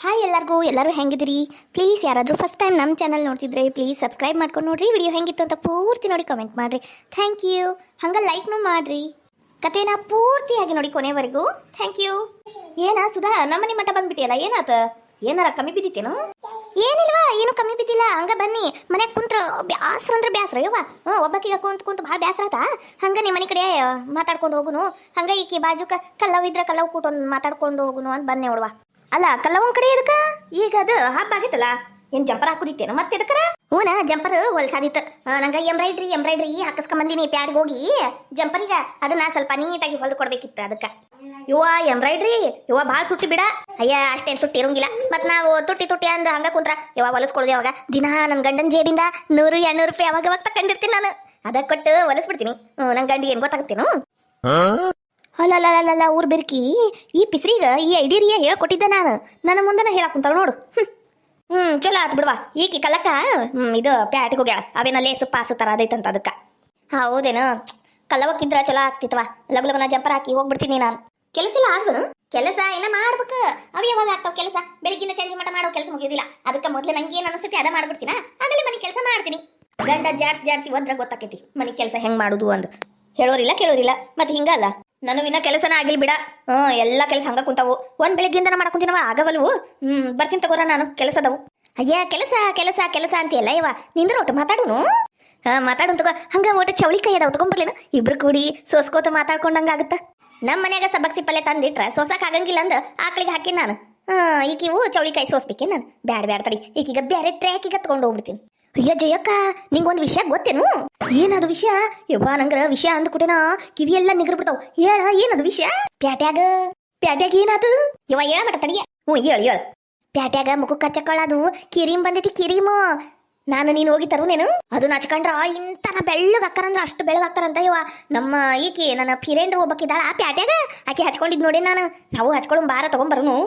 Hi ಎಲ್ಲರೂ ಹೆಂಗಿದ್ದೀರಿ? Please ಯಾರಾದರೂ ಫಸ್ಟ್ ಟೈಮ್ ನಮ್ಮ ಚಾನಲ್ ನೋಡ್ತಿದ್ರೆ ಪ್ಲೀಸ್ ಸಬ್ಸ್ಕ್ರೈಬ್ ಮಾಡ್ಕೊಂಡು ನೋಡ್ರಿ. ವಿಡಿಯೋ ಹೆಂಗಿತ್ತು ಅಂತ ಪೂರ್ತಿ ನೋಡಿ ಕಮೆಂಟ್ ಮಾಡಿರಿ. Thank you. ಹಂಗೆ ಲೈಕ್ನೂ ಮಾಡಿರಿ. ಕಥೆನ ಪೂರ್ತಿಯಾಗಿ ನೋಡಿ ಕೊನೆವರೆಗೂ. Thank you. ಏನ ಸುಧಾ, ನಮ್ಮನೆ ಮಠ ಬಂದ್ಬಿಟ್ಟಿಯಲ್ಲ, ಏನಾತ? ಏನಾರ ಕಮ್ಮಿ ಬಿದ್ದಿತ್ತೇನು? ಏನಿಲ್ವಾ, ಏನು ಕಮ್ಮಿ ಬಿದ್ದಿಲ್ಲ. ಹಂಗ ಬನ್ನಿ, ಮನ್ಯಾಗ ಕುಂತ್ರ ಬ್ಯಾಸ್ರ ಅಂದ್ರೆ ಬ್ಯಾಸ್ರ ಯವ್ವ. ಒಬ್ಬಾಕಿಗೆ ಕುಂತ ಭಾಳ ಬ್ಯಾಸ್ರ ಆತ. ಹಂಗ ನಿಮ್ಮ ಮನೆ ಕಡೆ ಮಾತಾಡ್ಕೊಂಡು ಹೋಗುನು. ಹಂಗ ಈಕಿ ಬಾಜುಕ ಕಲ್ಲವಿದ್ರ ಕಲ್ಲವ್ ಕೂಟೊಂದು ಮಾತಾಡ್ಕೊಂಡು ಹೋಗುನು ಅಂತ ಬನ್ನಿ ನೋಡುವ. ಅಲ್ಲ, ಕಲ್ಲವನ್ ಕಡೆ ಎದಕ್ಕ? ಈಗ ಅದು ಹಬ್ಬ ಆಗಿತ್ತಲ್ಲ, ಏನ್ ಜಂಪರ್ ಹಾಕುದಿತ್ತೇನು ಮತ್ತೆ ಎದಕ್ಕರ? ಹೂನ, ಜಂಪರ್ ಹೊಲ್ಸಾದಿತ್ತು. ನಂಗೆ ಎಂಬ್ರಾಯ್ಡ್ರಿ ಹಾಕಿಸ್ಕೊಂಬಂದಿನಿ. ಪ್ಯಾಡ್ಗೆ ಹೋಗಿ ಜಂಪರ್ಗ ಅದನ್ನ ಸ್ವಲ್ಪ ನೀಟಾಗಿ ಹೊಲ್ದು ಕೊಡ್ಬೇಕಿತ್ತು. ಅದಕ್ಕೆ ಯುವ ಎಂಬ್ರಾಯ್ಡ್ರಿ ಭಾಳ ತುಟ್ಟಿ ಬಿಡ. ಅಯ್ಯ, ಅಷ್ಟೇನು ತುಟ್ಟಿ ಇರೋಂಗಿಲ್ಲ. ಮತ್ತು ನಾವು ತುಟ್ಟಿ ಅಂದ ಹಂಗ ಕುಂತ್ರ ಹೊಲಸ್ಕೊಳ್ದೆ. ಅವಾಗ ದಿನ ನನ್ನ ಗಂಡನ ಜೇಬಿಂದ 100-200 ರೂಪಾಯಿ ಅವಾಗ ತಕೊಂಡಿರ್ತೀನಿ ನಾನು. ಅದಕ್ಕೆ ಕೊಟ್ಟು ಹೊಲಸ್ಬಿಡ್ತೀನಿ. ನನ್ನ ಗಂಡಿಗೆ ಏನು ಗೊತ್ತಾಗುತ್ತೇನು? ಅಲ್ಲ ಊರ್ ಬೆರ್ಕಿ ಈ ಪಿಸ್ರಿಗ ಈ ಐಡಿರಿಯ ಹೇಳ್ಕೊಟ್ಟಿದ್ದೆ ನಾನು. ನನ್ನ ಮುಂದೆ ಹೇಳಕ್ ಕುಂತಾಳ ನೋಡು. ಚಲೋ ಆತ್ ಬಿಡ್ವಾ. ಈಕಿ ಕಲ್ಲಕ್ಕ ಇದು ಪ್ಯಾಟಿಗೆ ಹೋಗ್ಯಾಳ. ಅವೇನ ಲೇಸು ಪಾಸು ತರ ಅದೈತಂತ ಅದಕ್ಕ. ಹೌದೇನು? ಕಲ್ಲವಕ್ಕಿದ್ರ ಚಲೋ ಆಗ್ತಿತ್ವಾ. ಲಗುನ ಜಂಪರ್ ಹಾಕಿ ಹೋಗ್ಬಿಡ್ತೀನಿ ನಾನು. ಕೆಲಸ ಇಲ್ಲ ಆದ್ವನು? ಕೆಲಸ ಏನ ಮಾಡ್ಬೇಕು. ಅವ ಯಾವಾಗ ಆಗ್ತಾವ ಕೆಲಸ? ಬೆಳಗಿನ ಸಂಜೆ ಮಠ ಮಾಡೋ ಕೆಲಸ ಮುಗಿಯೋದಿಲ್ಲ. ಅದಕ್ಕೆ ಮೊದ್ಲು ನಂಗೆ ಏನ್ ಅನಿಸ್ತೈತಿ ಅದ ಮಾಡ್ಬಿಡ್ತೀನ. ಆಮೇಲೆ ಮನೆ ಕೆಲಸ ಮಾಡ್ತೀನಿ. ಗಂಡ ಜಾಡ್ಸಿ ಹೋದ್ರ ಗೊತ್ತಾಕೈತಿ ಮನೆ ಕೆಲಸ ಹೆಂಗ್ ಮಾಡುದು ಅಂದ್. ಹೇಳೋರಿಲ್ಲ ಕೇಳೋರಿಲ್ಲ. ಮತ್ತೆ ಹಿಂಗಲ್ಲ, ನಾನು ಇನ್ನ ಕೆಲಸನ ಆಗಿಲ್ ಬಿಡ. ಎಲ್ಲ ಕೆಲಸ ಹಂಗ ಕುಂತಾವು. ಒಂದ್ ಬೆಳಗ್ಗಿಂದ ಮಾಡಕೊಂತೀನವ, ಆಗವಲ್ವು. ಬರ್ತೀನಿ ತಗೋರ, ನಾನು ಕೆಲಸದವು. ಅಯ್ಯ, ಕೆಲಸ ಅಂತೀಯಲ್ಲ ಇವ. ನಿಂದ್ರ ಒಟ್ಟು ಮಾತಾಡುನು. ಮಾತಾಡು ತಗೋ. ಹಂಗ ಒಟ್ಟು ಚೌಳಿಕಾಯಿ ಅದಾವ, ತಗೊಂಡ್ಬರ್ಲೇನು? ಇಬ್ರು ಕೂಡಿ ಸೋಸ್ಕೋತ ಮಾತಾಡ್ಕೊಂಡಂಗ ಆಗುತ್ತ. ನಮ್ಮ ಮನ್ಯಾಗ ಸಬ್ಬಕ್ಸಿ ಪಲ್ಲೆ ತಂದಿಟ್ರ ಸೋಸಾಕ್ ಆಗಂಗಿಲ್ಲ ಅಂದ ಆಕಳಿಗೆ ಹಾಕಿನ ನಾನು. ಈಕಿವು ಚೌಳಿಕಾಯಿ ಸೋಸ್ಬೇಕೆ ನಾನು. ಬ್ಯಾಡ ತಡಿ, ಈಕೀಗ ಬ್ಯಾರೆ ಟ್ರ್ಯಾಕಿಗೆ ತಗೊಂಡು ಹೋಗ್ಬಿಡ್ತೀನಿ. ಅಯ್ಯ ಜಯಕ್ಕ, ನಿಂಗೊಂದು ವಿಷಯ ಗೊತ್ತೇನು? ಏನದು ವಿಷಯ? ಯವ್ವ, ನಂಗ್ರ ವಿಷಯ ಅಂದ್ಕೂಟೇನ ಕಿವಿಯೆಲ್ಲ ನಿಗರ್ ಬಿಡ್ತಾವ್. ಹೇಳ, ಏನದು ವಿಷಯ? ಪ್ಯಾಟ್ಯಾಗ ಏನಾದು? ಯವ್ವ ಹೇಳ ಮಟ ತಡಿಯ. ಹೇಳ. ಪ್ಯಾಟ್ಯಾಗ ಮುಖಕ್ಕೆ ಹಚ್ಚಕೊಳ್ಳೋದು ಕಿರಿಮ್ ಬಂದೈತಿ, ಕಿರಿಮು. ನಾನು ನೀನು ಹೋಗಿ ತರುನೇನು? ಅದು ಹಚ್ಕೊಂಡ್ರ ಇಂತರ ಬೆಳ್ಳಗ್ ಹಾಕ್ತಾರಂದ್ರ ಅಷ್ಟು ಬೆಳ್ಳಗ್ ಹಾಕ್ತಾರಂತ. ಯವ್ವ, ನಮ್ಮ ಈಕಿ ನನ್ನ ಫ್ರೆಂಡ್ ಒಬ್ಬಕ್ಕಿದ್ದಾಳ ಆ ಪ್ಯಾಟ್ಯಾಗ, ಆಕೆ ಹಚ್ಕೊಂಡಿದ್ ನೋಡಿ ನಾನು. ನಾವು ಹಚ್ಕೊಳ್ಳೋ ಬಾರ ತಗೊಂಬರುನು.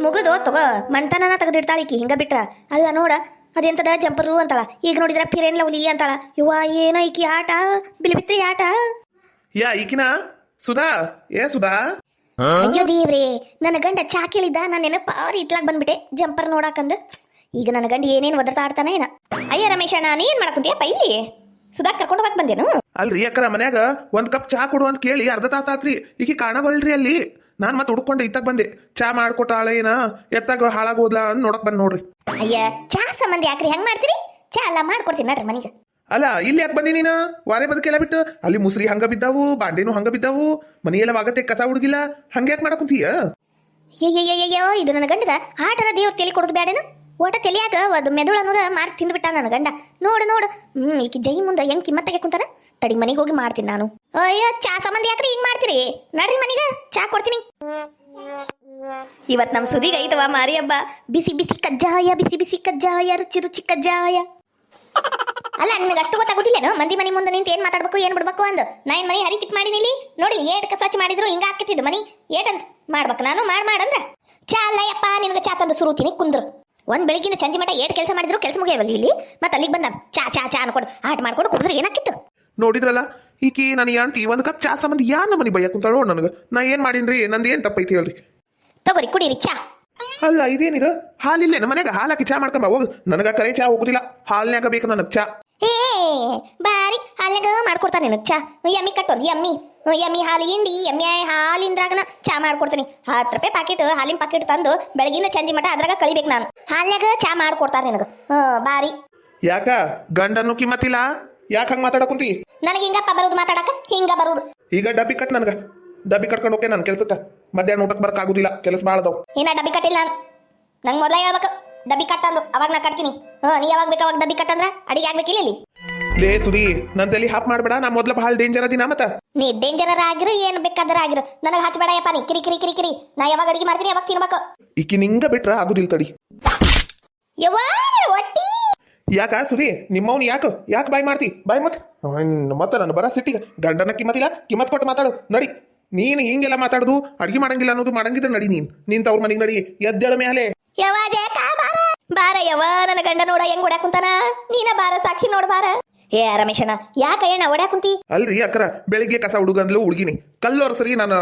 ಮುಗಿದು ತಗೋ, ಮಂಟನ ತೆಗೆದಿಡ್ತಾಳ ಈಕಿ ಹಿಂಗ ಬಿಟ್ರ. ಅಲ್ಲ ನೋಡ, ಅದೆಂತದ ಜಂಪರು ಅಂತಾಳ. ಈಗ ನೋಡಿದ್ರ ಫಿರೇನ್ ಲವ್ಲಿ ಅಂತಾಳ. ಯುವ, ಏನೋ ಈಕಿ ಆಟ, ಬಿಲಿಬಿತ್ರಿ ಆಟ. ಯಾ ಈಕಿನ ಸುಧಾ? ಸುಧಾ? ಅಯ್ಯೋ ದೇವ್ರಿ, ನನ್ನ ಗಂಡ ಚಾ ಕೇಳಿದ್ದ. ನಾನು ನೆನಪಾರಿ ಇತ್ಲಾಗ ಬಂದ್ಬಿಟ್ಟೆ ಜಂಪರ್ ನೋಡಾಕಂದು. ಈಗ ನನ್ನ ಗಂಡ ಏನೇನು ಒದರ್ತಾ ಆಡ್ತಾನ ಏನ. ಅಯ್ಯ ರಮೇಶ, ನಾನು ಏನ್ ಮಾಡಕುಂತೀಯಪ್ಪ ಇಲ್ಲಿ? ಸುಧಾ ಕರ್ಕೊಂಡು ಹೋಗಕ್ ಬಂದೇನು? ಅಲ್ರಿ ಅಕ್ಕರ, ಮನ್ಯಾಗ ಒಂದ್ ಕಪ್ ಚಾ ಕೊಡು ಅಂತ ಕೇಳಿ ಅರ್ಧ ತಾಸ ಆತ್ರಿ. ಈಕಿ ಕಾಣವಲ್ರಿ ಅಲ್ಲಿ. ನಾನ್ ಮತ್ತೆ ಹುಡ್ಕೊಂಡು ಇತ್ತಾಗ ಬಂದೆ. ಚಾ ಮಾಡ್ಕೊಟ್ಟಾಳ ಏನ, ಎತ್ತಾಗ ಹಾಳಾಗೋದ್ಲಾ ಅಂತ ನೋಡಕ್ ಬಂದ್ ನೋಡ್ರಿ. ಅಯ್ಯ, ಚಾ ಸಂಬಂಧ ಯಾಕ್ರಿ ಹೆಂಗ್ ಮಾಡ್ತೀರಿ? ಚಾ ಎಲ್ಲ ಮಾಡ್ಕೊಡ್ತೀನಿ ನಡ್ರಿ ಮನೆಗೆ. ಅಲ್ಲ, ಇಲ್ಲಿ ಯಾಕೆ ಬಂದಿ ನೀನ? ವಾರೆ ಬದುಕೆಲ್ಲ ಬಿಟ್ಟು ಅಲ್ಲಿ ಮುಸ್ರಿ ಹಂಗ ಬಿದ್ದಾವು, ಬಾಂಡೆನು ಹಂಗ ಬಿದ್ದಾವು, ಮನೆಯೆಲ್ಲ ವಾಗತ್ತೆ ಕಸ ಹುಡುಗಿಲ್ಲ. ಹಂಗ ಯಾಕೆ ಮಾಡಕುಂತೀಯ? ಅಯ್ಯಯ್ಯಯ್ಯೋ, ಇದು ನನ್ನ ಗಂಡದ ಆಟರ ದೇವ್ರ ತಲೆ ಕೊಡೋದು ಬೇಡೇನು? ಓಟ ತಲೆಯಾಗ ಅದು ಮೆದುಳು ಅನ್ನೋದ ಮಾರ್ಕ್ ತಿಂದ್ಬಿಟ್ಟ ನನ್ನ ಗಂಡ. ನೋಡು. ಈಕಿ ಜೈ ಮುಂದೆ ಹೆಂಗ್ ಕಿಮ್ಮತ್ತಾಗೆ ಕುಂತಾರ. ತಡಿ, ಮನೆಗೆ ಹೋಗಿ ಮಾಡ್ತೀನಿ ನಾನು. ಅಯ್ಯೋ, ಚಾ ಸಂಬಂಧ ಯಾಕ್ರಿ ಹಿಂಗ್ ಮಾಡ್ತೀರಿ? ನಡ್ರಿ ಮನೆಗೆ, ಚಾ ಕೊಡ್ತೀನಿ. ಇವತ್ ನಮ್ ಸುದಿಗೆ ಐತವ ಮಾರಿ ಹಬ್ಬ. ಬಿಸಿ ಬಿಸಿ ಕಜ್ಜಾಯ, ರುಚಿ ಕಜ್ಜಾಯ. ಅಲ್ಲ, ನಿನಗೆ ಅಷ್ಟು ಗೊತ್ತಾಗೋದಿಲ್ಲೇನು? ಮಂದಿ ಮನೆ ಮುಂದೆ ನಿಂತು ಏನ್ ಮಾತಾಡ್ಬೇಕು ಏನ್ ಬಿಡ್ಬೇಕು ಅಂದು. ನಾ ಏನ್ ಮನೆ ಹರಿತಿಕ್ ಮಾಡೀನಿ ಇಲ್ಲಿ ನೋಡಿ. ಏಟಕ್ಕೆ ಸ್ವಚ್ಛ ಮಾಡಿದ್ರು ಹಿಂಗ ಹಾಕಿತ್ತಿದ್ದು ಮನಿ. ಏಟಂತ ಮಾಡ್ಬೇಕು ನಾನು? ಮಾಡಂದ್ರ ಚಾ ಅಲ್ಲಯ್ಯಪ್ಪ, ನಿನಗೆ ಚಾ ತಂದು ಸುರುತೀನಿ ಕುಂದ್ರು. ಒಂದ್ ಬೆಳಗಿನ ಸಂಜೆ ಮಟ್ಟ ಏಟ್ ಕೆಲಸ ಮಾಡಿದ್ರು ಕೆಲಸ ಮುಗಿಯವಲ್ಲಿ ಇಲ್ಲಿ. ಮತ್ತೆ ಅಲ್ಲಿಗೆ ಬಂದ ಚಾ ಅನ್ಕೊಡು, ಆಟ ಮಾಡ್ಕೊಂಡು ಕುಡಿದ್ರೆ ಏನಾಕಿತ್ತು? ನೋಡಿದ್ರಲ್ಲ, ಈಕಿ ನನ್ನ ಆಂಟಿ ಒಂದ್ ಕಪ್ ಚಾ ಸಂಬಂಧ ಯಾ ನಮ್ಮನಿ ಬಯ್ಯ ಕುಂತಾಳ ನೋಡ್. ನನಗ ನಾ ಏನ್ ಮಾಡೀನ್ರಿ? ನಂದು ಏನ್ ತಪ್ಪೈತಿ ಹೇಳ್ರಿ? ತಗೋರಿ, ಕುಡೀರಿ ಚಾ. ಅಲ್ಲ, ಇದೇನಿದು? ಹಾಲಿಲ್ಲ ನಮ್ಮ ಮನ್ಯಾಗ? ಹಾಲು ಹಾಕಿ ಚಾ ಮಾಡ್ಕೊಂಬ ಹೋಗ್. ನನಗ ಕರೆ ಚಾ ಹೋಗುದಿಲ್ಲ, ಹಾಲ್ನ್ಯಾಗ ಬೇಕು ನನಗ್ ಚಾ. ಬಾರಿ, ಹಾಲ್ನಾಗ ಮಾಡ್ಕೊಡ್ತಾನೆ ನನಗ್ ಚಾ. ಎಮ್ಮಿ ಕಟ್ಟೊಂದು ಎಮ್ಮಿ ಹಾಲು ಹಿಂಡಿ ಎಮ್ಮಿ ಹಾಲಿಂದ್ರಾಗನ ಚಾ ಮಾಡ್ಕೊಡ್ತೀನಿ. 10 ರೂಪಾಯಿ ಪ್ಯಾಕೆಟ್ ಹಾಲಿನ ಪ್ಯಾಕೆಟ್ ತಂದು ಬೆಳಗಿನ ಸಂಜೆ ಮಟ್ಟ ಅದ್ರಾಗ ಕಳಿಬೇಕು ನಾನು. ಹಾಲ್ನಾಗ ಚಾ ಮಾಡ್ಕೊಡ್ತಾರೆ ನನಗ. ಬಾರಿ. ಯಾಕ ಗಂಡನ್ನು ಕಿಮ್ಮತ್ತಿಲ್ಲ? ಯಾಕೆ ಹಂಗ ಮಾತಾಡಕುಂತಿ? ನನಗೆ ಹಿಂಗಪ್ಪ ಬರುದು ಮಾತಾಡಕ, ಹಿಂಗ ಬರುದು. ಈಗ ಡಬ್ಬಿ ಕಟ್, ನನಗ ಡಬ್ಬಿ ಕಟ್ಕೊಂಡು ಹೋಗ್ತೇನೆ ನನ್ನ ಕೆಲ್ಸಕ್ಕ. ಮಧ್ಯಾಹ್ನ ಊಟಕ್ಕೆ ಬರಕ್ ಆಗುದಿಲ್ಲ, ಕೆಲಸ ಭಾಳ ಅದಾವ. ಏನ ಡಬ್ಬಿ ಕಟ್ಟಿಲ್ಲ ನಾನು? ನಂಗೆ ಮೊದಲೇ ಹೇಳ್ಬೇಕು ಡಬ್ಬಿ ಕಟ್ಟಂದು, ಅವಾಗ ನಾ ಕಟ್ತೀನಿ. ನೀ ಯಾವಾಗ ಬೇಕು ಅವಾಗ ಡಬ್ಬಿ ಕಟ್ಟಂದ್ರ ಅಡಿಗೆ ಆಗ್ಬೇಕಿಲ್ಲ ಇಲ್ಲಿ. ಲೇ ಸುರಿ, ನನ್ನ ತಲೆ ಹಾಪ್ ಮಾಡ್ಬೇಡ. ನಾ ಮೊದ್ಲ ಭಾಳ ಡೇಂಜರ್ ಅದಿನ. ಮತ್ತ ನೀ ಡೇಂಜರ್ ಆಗಿರು, ಏನ್ ಬೇಕಾದ್ರ ಆಗಿರು, ನನಗೆ ಹಚ್ಚಬೇಡಯಪ್ಪ ನೀ. ಕಿರಿ ನಾ ಯಾವಾಗ ಅಡಿಗೆ ಮಾಡ್ತೀನಿ ಯಾವಾಗ ತಿನ್ಬೇಕು. ಈಕಿ ನಿಂಗ ಬಿಟ್ರ ಆಗುದಿಲ್ಲ ತಡಿ. ಯಾಕ ಸುರಿ, ನಿಮ್ಮವ್ನು ಯಾಕೆ ಬಾಯ್ ಮಾಡ್ತಿ? ಬಾಯ್ ಮತ್ತೆ ನಾನು ಬರ ಸಿಟ್ಟಿಗೆ ಗಂಡನ ಕಿಮ್ಮತ್ ಕೊಟ್ಟು ಮಾತಾಡು. ನಡಿ, ನೀನು ಹಿಂಗೆಲ್ಲ ಮಾತಾಡುದು ಅಡ್ಗೆ ಮಾಡಂಗಿಲ್ಲ ಅನ್ನೋದು ಮಾಡಂಗಿದ್ರೆ ನಡಿ. ನೀನ್ ತವ್ರ ಮನೆಗೆ ನಡಿ, ಎದ್ದೇಳ ಮೇಲೆ. ಬಾರ ಯವ್ವ, ನನ್ನ ಗಂಡ ನೋಡ ಹೆಂಗ್ ಓಡಾಕ್ ಕುಂತಾನ. ನೀನ ಬಾರ, ಸಾಕ್ಷಿ ನೋಡ್ ಬಾರ. ಏ ರಮೇಶಣ್ಣ ಯಾಕ ಏನ ಒಡ್ಯಾಕ ಕುಂತಿ ಅಲ್ರಿ ಅಕ್ಕರ ಬೆಳಿಗ್ಗೆ ಕಸ ಹುಡುಗ ಅಂದ್ಲು ಹುಡುಗಿನಿ ಕಲ್ಲೊರ್ಸ್ರಿ ನಾನು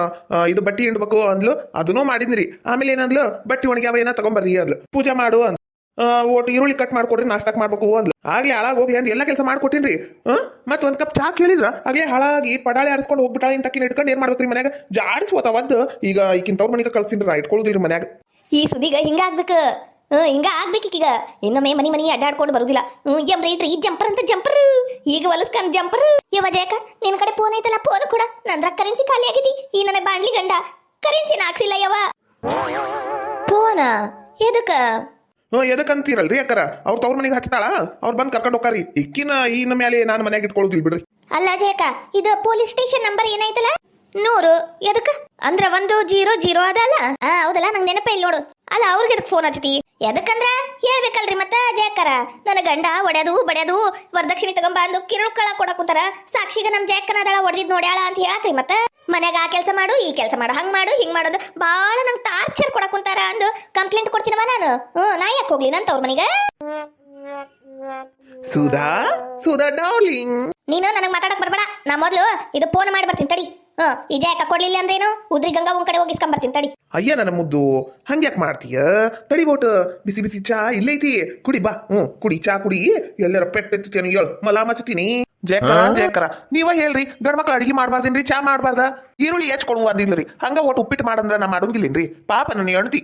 ಇದು ಬಟ್ಟಿ ಹಿಂಡ್ಬೇಕು ಅಂದ್ಲು ಅದನ್ನೂ ಮಾಡಿದ್ರಿ ಆಮೇಲೆ ಏನಂದ್ಲು ಬಟ್ಟಿ ಒಣಗ್ಯಾವ ಏನ ತಗೊಂಬರ್ರಿ ಅಂದ್ಲು ಪೂಜೆ ಮಾಡು ಅಂದ್ ಒಟ್ಟು ಈರುಳ್ಳಿ ಕಟ್ ಮಾಡ್ಕೊಡ್ರಿ ನಾಷ್ಟಕ್ ಮಾಡ್ಬೇಕು ಅಂದ್ಲು ಆಗ್ಲೇ ಹಾಳಾಗಿ ಹೋಗಿ ಅಂದ್ ಎಲ್ಲ ಕೆಲಸ ಮಾಡ್ಕೊಟ್ಟಿನ್ರಿ ಮತ್ ಒಂದ್ ಕಪ್ ಚಾ ಕೇಳಿದ್ರ ಆಗ್ಲೇ ಹಾಳಾಗಿ ಪಡಾಳಿ ಆರಿಸ್ಕೊಂಡು ಹೋಗ್ಬಿಟ್ಟಾಳ ಇಂತಕಿನ ಇಟ್ಕೊಂಡು ಏನ್ ಮಾಡ್ಬೇಕ್ರಿ ಮನ್ಯಾಗ ಜಾಡಿಸ್ಕೋತ ಒದ್ದು ಈಗ ಈಗಿನ ತವ್ರ ಮನಿಗೆ ಕಳ್ಸಿನ್ರಿ ನಾ ಇಟ್ಕೊಳ್ಳೋದಿಲ್ರಿ ಮನ್ಯಾಗ ಈ ಸುದಿಗ ಹಿಂಗ ಆಗ್ಬೇಕು ಹಿಂಗ ಆಗ್ಬೇಕೀಗ ಇನ್ನೊಮ್ಮೆ ಮನಿ ಅಡ್ಡಾಡ್ಕೊಂಡು ಬರುದಿಲ್ಲ ಈ ಜಂಪರ್ ಅಂತ ಜಂಪರ್ ಈಗ ಹೊಲಸ್ಕನ್ ಜಂಪರ್ ಯವ ಜಯಕ ನಿನ್ ಕಡೆ ಫೋನ್ ಐತಲ್ಲ ಫೋನ್ ಕೂಡ ನಂದ್ರ ಕರೆನ್ಸಿ ಖಾಲಿ ಆಗೈತಿ ಈ ನನ್ನ ಬಾಂಡ್ಲಿ ಗಂಡ ಕರೆನ್ಸಿ ಹಾಕ್ಸಿಲ್ಲ ಯವ ಫೋನ ಎದಕ್ಕ ಎದಕ್ಕಂತೀರಲ್ರಿ ಅಕ್ಕರ ಅವ್ರ ತವ್ರ ಮನೆಗೆ ಹಚ್ತಾಳ ಅವ್ರು ಬಂದ್ ಕರ್ಕೊಂಡು ಹೋಗ್ತಾರಿ ಇಕ್ಕಿನ ಇನ್ನ ಮೇಲೆ ನಾನು ಮನ್ಯಾಗ ಇಟ್ಕೊಳ್ಳೋದಿಲ್ ಬಿಡ್ರಿ ಅಲ್ಲ ಜಯಕ ಇದು ಪೊಲೀಸ್ ಸ್ಟೇಷನ್ ನಂಬರ್ ಏನಾಯ್ತಲ್ಲ 100 ಎದಕ್ಕ ಅಂದ್ರ 100 ಅದಲ್ಲ ಹೌದಲ್ಲ ನಂಗೆ ನೆನಪೇ ಇಲ್ಲ ನೋಡು ಅಲ್ಲ ಅವ್ರಿಗೆ ಎದಕ್ ಫೋನ್ ಹಚ್ತಿ ಎದಕ್ಕಂದ್ರ ಹೇಳ್ಬೇಕಲ್ರಿ ಮತ್ತ ಜಯಕ್ಕರ ನನ್ನ ಗಂಡ ಒಡ್ಯಾದು ಬಡ್ಯಾದು ವರದಕ್ಷಿಣೆ ತಗೊಂಬ ಅಂದು ಕಿರುಕಳ ಕೊಡಕುಂತಾರ ಸಾಕ್ಷಿಗ ನಮ್ ಜಯಕ್ಕನ ಅದಳ ಒಡೆದಿದ್ ನೋಡ್ಯಾಳ ಅಂತ ಹೇಳಾಕ್ರಿ ಮತ್ತ ಮನ್ಯಾಗ ಆ ಕೆಲಸ ಮಾಡು ಈ ಕೆಲಸ ಮಾಡು ಹಂಗ್ ಮಾಡು ಹಿಂಗ್ ಮಾಡೋದು ಬಾಳ ನಂಗೆ ಟಾರ್ಚರ್ ಕೊಡಕುಂತಾರ ಅಂದು ಕಂಪ್ಲೇಂಟ್ ಕೊಡ್ತೀನವ ನಾನು ನಾ ಯಾಕೆ ಹೋಗ್ಲಿ ನಂತ ಅವ್ರ ಮನಿಗ ಸುಧಾ ಸುಧಾ ಡಾರ್ಲಿಂಗ್ ನೀನು ನನಗೆ ಮಾತಾಡಕ್ ಬರ್ಬೇಡ ನಾ ಮೊದ್ಲು ಇದು ಫೋನ್ ಮಾಡಿ ಬರ್ತೀನಿ ತಡಿ ಈ ಜಯಕ ಕೊಡ್ಲಿಲ್ಲ ಅಂದ್ರೇನು ಉದ್ರಿ ಗಂಗಾ ಒಂದ್ ಕಡೆ ಹೋಗಿಸ್ಕೊಂಡ್ ಬರ್ತೀನಿ ತಡಿ ಅಯ್ಯ ನನ್ನ ಮುದ್ದು ಹಂಗ್ಯಾಕ್ ಮಾಡ್ತೀಯ ತಡಿ ಬೋಟ್ ಬಿಸಿ ಬಿಸಿ ಚಾ ಇಲ್ಲೈತಿ ಕುಡಿ ಬಾ ಕುಡಿ ಚಾ ಕುಡಿ ಎಲ್ಲರ ಪೆಟ್ಟೆತ್ತೀನಿ ಹೇಳು ಮಲಾ ಮಚ್ತೀನಿ ಜಯಕರ ನೀವ ಹೇಳ್ರಿ ಗಂಡ ಮಕ್ಳು ಅಡಿಗೆ ಮಾಡ್ಬಾರ್ದೇನ್ರಿ ಚಾ ಮಾಡ್ಬಾರ್ದ ಈರುಳ್ಳಿ ಹೆಚ್ಚು ಕೊಡುವ ಅಂದಿಲ್ರಿ ಹಂಗ ಒಟ್ಟು ಉಪ್ಪಿಟ್ಟು ಮಾಡಂದ್ರ ನಾ ಮಾಡೋಂಗಿಲ್ಲೇನ್ರಿ ಪಾಪ ನನ್ನ ಹೆಣ್ತಿ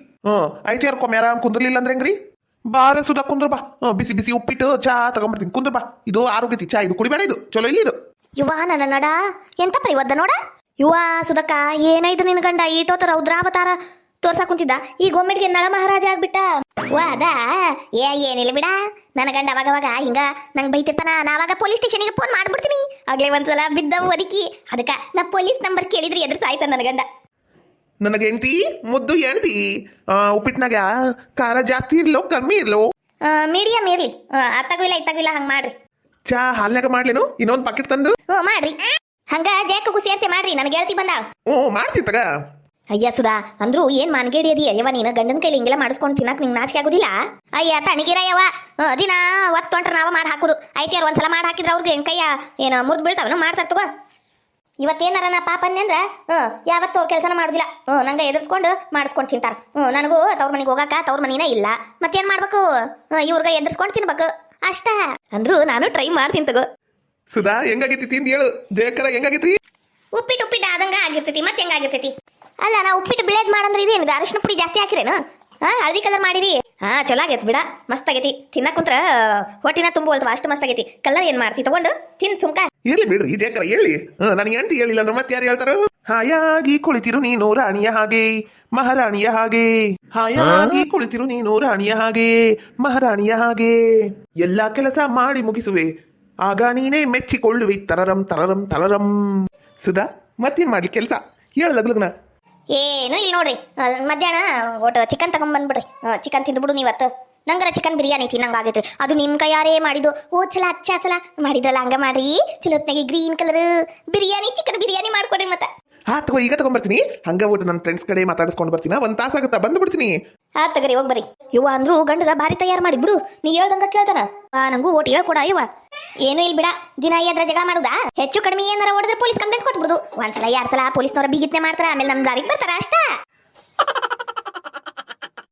ಐತಿ ಯಾರ್ಕೊಮ್ಮೆ ಆರಾಮ್ ಕುಂದ್ರಲಿಲ್ಲ ಅಂದ್ರೆ ಹೆಂಗ್ರಿ ಬಾರ ಸುಧಾ ಕುಂದ್ರ ಬಾ ಬಿಸಿ ಬಿಸಿ ಉಪ್ಪಿಟ್ಟು ಚಾ ತಗೊಂಡ್ಬರ್ತೀನಿ ಕುಂದ್ರ ಬಾ ಇದು ಆರೋಗ್ಯತಿ ಚಾ ಇದು ಕುಡಿಬೇಡ ಇದು ಚಲೋ ಇಲ್ಲ ಇದು ಯುವ ನನ್ನ ನಡ ಎಂತಪ್ಪ ಇವತ್ತ ನೋಡ ಯುವ ಸುಧಕ್ಕ ಏನಾಯ್ತು ನಿನ್ ಗಂಡ ಈಟೋತ ರೌದ್ರಾವತಾರ ತೋರ್ಸಾ ಕುಂತಿದ್ದ ಈಗ ಒಮ್ಮೆಡ್ಗೆ ನಳ ಮಹಾರಾಜ ಆಗ್ಬಿಟ್ಟ ವಾದ ಏನಿಲ್ಲ ಬಿಡ ನನ್ನ ಗಂಡ ಅವಾಗವಾಗ ಹಿಂಗ ನಂಗೆ ಬೈತಿರ್ತಾನ ನಾವಾಗ ಪೊಲೀಸ್ ಸ್ಟೇಷನ್ಗೆ ಫೋನ್ ಮಾಡ್ಬಿಡ್ತೀನಿ ಆಗ್ಲೇ ಒಂದ್ಸಲ ಬಿದ್ದವು ಅದಕ್ಕಿ ಅದಕ್ಕ ನಾ ಪೊಲೀಸ್ ನಂಬರ್ ಕೇಳಿದ್ರಿ ಎದುರು ಸಾಯ್ತಾನ ನನ್ನ ಗಂಡ ನನಗೆ ಹೆಂಡ್ತಿ ಮುದ್ದು ಹೆಣ್ತಿ ಉಪ್ಪಿಟ್ನಾಗ ಖಾರ ಜಾಸ್ತಿ ಇರ್ಲೋ ಕಮ್ಮಿ ಇರ್ಲೋ ಮೀಡಿಯಂ ಇರ್ಲಿ ಅತ್ತಾಗಿಲ್ಲ ಹಂಗ ಮಾಡ್ರಿ ಚಾ ಹಾಲ್ನಾಗ ಮಾಡ್ಲೇನು ಇನ್ನೊಂದ್ ಪಾಕೆಟ್ ತಂದು ಮಾಡ್ರಿ ಹಂಗ ಜಯಕ್ಕೂ ಸೇರ್ಸೆ ಮಾಡ್ರಿ ನನಗೆ ಗೆಳತಿ ಬಂದ ಮಾಡ್ತಿ ತಗ ಅಯ್ಯ ಸುಧಾ ಅಂದ್ರು ಏನ್ ಮಾನ್ಗೇಡಿ ಅದಿ ಅಯ್ಯವ ನೀನು ಗಂಡನ ಕೈಲಿ ಹಿಂಗೆಲ್ಲ ಮಾಡಿಸ್ಕೊಂಡು ತಿನ್ನಕ್ ನಿಂಗೆ ನಾಚಿಕೆ ಆಗುದಿಲ್ಲ ಅಯ್ಯ ತಣಿಗಿರ ಯವ ದಿನ ಒತ್ತೊಂಟ್ರ ನಾವ ಮಾಡಿ ಹಾಕುದು ಐಟಿಆರ್ ಒಂದ್ಸಲ ಮಾಡಿ ಹಾಕಿದ್ರ ಅವ್ರಿಗೆ ಕೈಯ ಏನ ಮುರಿದ್ ಬೀಳ್ತಾವನು ಮಾಡ್ತಾರ ತಗೋ ಇವತ್ತೇನಾರ ನಾ ಪಾಪ ಅಂದ್ರ ಯಾವತ್ತು ಅವ್ರ ಕೆಲಸನ ಮಾಡುದಿಲ್ಲ ನಂಗೆ ಎದುರ್ಸ್ಕೊಂಡು ಮಾಡಿಸ್ಕೊಂಡು ತಿಂತಾರ ನನಗೂ ತವ್ರ ಮನೆಗೆ ಹೋಗಾಕ ತವ್ರ ಮನಿನ ಇಲ್ಲ ಮತ್ತೇನ್ ಮಾಡ್ಬೇಕು ಇವ್ರಿಗೆ ಎದುರ್ಸ್ಕೊಂಡು ತಿನ್ಬೇಕು ಅಷ್ಟ ಅಂದ್ರು ನಾನು ಟ್ರೈ ಮಾಡ್ತೀನಿ ತಗೋ ಸುಧಾ ಹೆಂಗಾಗೈತಿ ತಿಂದು ಹೇಳು ಜಯಕರ ಹೆಂಗಾಗೈತ್ರಿ ಉಪ್ಪಿಟ್ಟು ಆದಂಗ ಆಗಿರ್ತೈತಿ ಮತ್ತೆ ಹೆಂಗಾಗಿರ್ತೈತಿ ಅಲ್ಲ ನಾ ಉಪ್ಪಿಟ್ಟು ಬಿಳೇದ್ ಮಾಡಂದ್ರೆ ಇದೇನಿದೆ ಅರಿಶಿನ ಪುಡಿ ಜಾಸ್ತಿ ಹಾಕಿರೇನು ಹಳದಿ ಕಲರ್ ಮಾಡಿರಿ ಚಲೋ ಆಗೈತಿ ಬಿಡ ಮಸ್ತ್ ಆಗೈತಿ ತಿನ್ನಕ್ ಕುಂತ್ರ ಹೊಟ್ಟಿನ ತುಂಬುವಲ್ತವ ಅಷ್ಟು ಮಸ್ತ್ ಆಗೈತಿ ಕಲರ್ ಏನ್ ಮಾಡ್ತಿ ತಗೊಂಡು ತಿನ್ ಸುಮ್ಕ ಇರ್ಲಿ ಬಿಡ್ರಿ ಜಯಕರ ಹೇಳಿ ನನಗೆ ಹೆಂಡ್ತಿ ಹೇಳಿಲ್ಲ ಅಂದ್ರೆ ಮತ್ತೆ ಯಾರು ಹೇಳ್ತಾರ ಹಾಯಾಗಿ ಕುಳಿತಿರು ನೀನು ರಾಣಿಯ ಹಾಗೆ ಮಹಾರಾಣಿಯ ಹಾಗೆ ಹಾಯಾಗಿ ಕುಳಿತಿರು ನೀನು ರಾಣಿಯ ಹಾಗೆ ಮಹಾರಾಣಿಯ ಹಾಗೆ ಎಲ್ಲಾ ಕೆಲಸ ಮಾಡಿ ಮುಗಿಸುವೆ ಆಗ ನೀನೇ ಮೆಚ್ಚಿಕೊಳ್ಳುವಿ ತರರಂ ತರರಂ ತರರಂ ಸುಧಾ ಮತ್ತೇನ್ ಮಾಡ್ಲಿ ಕೆಲಸ ಹೇಳಲಗ್ಲಗ್ನ ಏನು ಇಲ್ಲಿ ನೋಡ್ರಿ ಮಧ್ಯಾಹ್ನ ಒಟ್ಟು ಚಿಕನ್ ತಗೊಂಡ್ಬಂದ್ಬಿಡ್ರಿ ಚಿಕನ್ ತಿಂದ್ಬಿಡು ನೀವತ್ತು ನಂಗರ ಚಿಕನ್ ಬಿರಿಯಾನಿ ತಿನ್ನಂಗ ಆಗೈತೆ ಅದು ನಿಮ್ ಕೈಯಾರೇ ಮಾಡಿದ್ದು ಸಲ ಸಲ ಮಾಡಿದ್ರಲ್ಲ ಹಂಗ ಮಾಡ್ರಿ ಚಲೋತ್ನಾಗಿ green colour biryani chicken biryani ಮಾಡ್ಕೊಡ್ರಿ ಮತ್ತ ತಗೋ ಈಗ ತಗೊಂಡ್ಬರ್ತೀನಿ ಹಂಗ ಒಟ್ಟು ನನ್ನ ಫ್ರೆಂಡ್ಸ್ ಕಡೆ ಮಾತಾಡಿಸ್ಕೊಂಡು ಬರ್ತೀನಿ ಒಂದ್ ತಾಸಾಗುತ್ತಾ ಬಂದ್ಬಿಡ್ತೀನಿ ತಗರಿ ಹೋಗಿ ಬರ್ರಿ ಇವ ಅಂದ್ರು ಗಂಡಗ ಭಾರಿ ತಯಾರು ಮಾಡಿ ಬಿಡು ನೀ ಹೇಳ್ದಂಗ ಕೇಳ್ತಾನ ನಂಗೂ ಓಟ್ ಹೇಳ್ಕೊಡ ಇವ ಏನು ಇಲ್ಲ ಬಿಡ ದಿನ ಎದ್ರ ಜಗಳ ಮಾಡುದಾ ಹೆಚ್ಚು ಕಡಿಮೆ ಏನಾರ ಹೊಡೆದ್ರೆ ಪೊಲೀಸ್ ಕಂಪ್ಲೇಂಟ್ ಕೊಟ್ಬಿಡುದು ಒಂದ್ಸಲ 2 ಸಲ ಪೊಲೀಸ್ನವರ ಬಿಗಿತ್ನೆ ಮಾಡ್ತಾರ ಆಮೇಲೆ ನಮ್ ದಾರಿಗೆ ಬರ್ತಾರ ಅಷ್ಟ